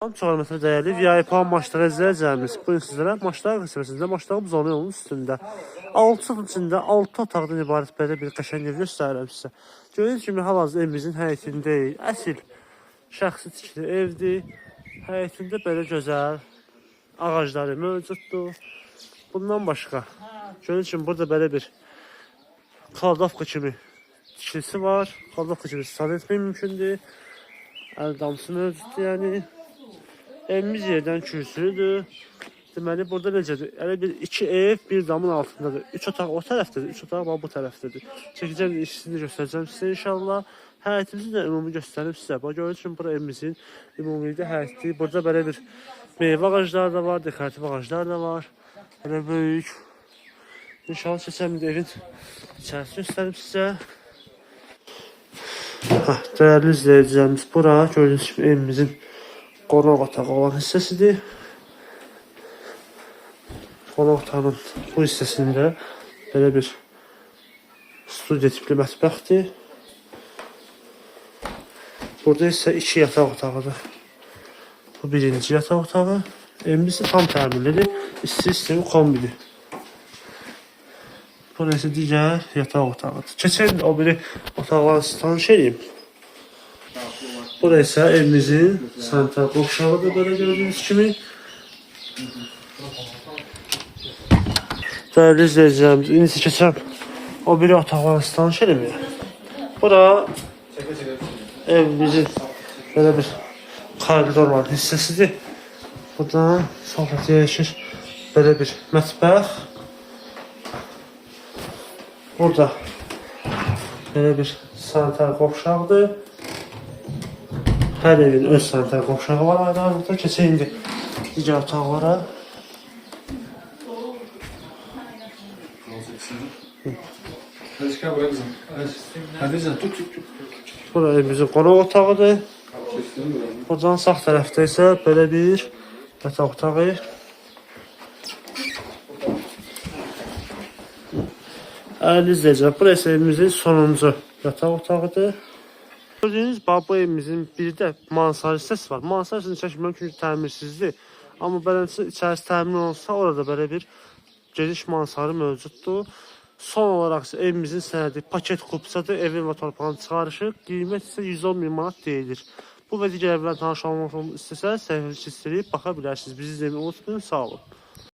Çox hörmətli dəyərli VIP maçları izləyəcəyimiz bu gün sizlərə maçlar qisməsində maçlarımız onun yolunun üstündə 6 sıfın içində 6 otaqdan ibarət belə bir qəşəng ev göstərirəm sizə. Gördüyünüz kimi hal-hazırda evimizin həyətindəyik. Əsil şəxsi tikili evdir. Həyətində belə gözəl ağacları mövcuddur. Bundan başqa gördüyünüz kimi burada belə bir kaldavka kimi tikilisi var. Kaldavka kimi istifadə etmək mümkündür. Əl damcısı mövcuddur yəni. Evimiz yerdən kürsülüdür. Deməli, burada necədir? Elə bir iki ev bir damın altındadır. 3 otaq o tərəfdədir, 3 otaq bu tərəfdədir. Çəkəcəm işini göstərəcəm sizə inşallah. Həyətimizi də ümumi göstərib sizə. Bax, gördüyünüz kimi bura evimizin ümumilikdə həyətidir. Burada belə bir meyvə ağacları da var, dekorativ ağaclar da var. Belə böyük. İnşallah keçəm evin içərisini göstərib sizə. Dəyərli izləyicilərimiz, bura gördüyünüz kimi evimizin qonaq otağı olan hissəsidir. Qonaq otağının bu hissəsində belə bir studiya tipli mətbəxdir. Burada isə 2 yataq otağıdır. Bu birinci yataq otağı. Evimiz tam təminlidir. İsti sistemi kombidir. Burası digər yataq otağıdır. Keçən o biri otaqları tanış edeyim. Burası isə evimizin sanitar qovşağıdır, belə gördüyünüz kimi. Dəyərli izləyicilərimiz, indi keçəm o biri otaqları tanış edeyim. Bura evimizin belə bir koridorların hissəsidir. Buradan sohbət yerləşir belə bir mətbəx. Burada belə bir sanitar qovşağıdır. Hər evin öz sanitar qovşağı var ayrı-ayrılıqda. Keçək indi digər otaqlara. Bura evimizin qonaq otağıdır. Buradan sağ tərəfdə isə belə bir yataq otağı. Əziz izləyicilər, burası evimizin sonuncu yataq otağıdır. Gördüyünüz bu evimizin bir də mansar hissəsi var. Mansar hissəsini çəkməm çünki təmirsizdir. Amma beləncə içərisi təmin olsa orada belə bir geniş mansarı mövcuddur. Son olaraq isə evimizin sənədi paket kupsadır. Evin və torpağın çıxarışı. Qiymət isə 110.000 manat deyilir. Bu və digər evlərlə tanış olmaq istəsəniz səhifəmizi istəyib baxa bilərsiniz. Bizi izləməyi unutmayın. Sağ olun.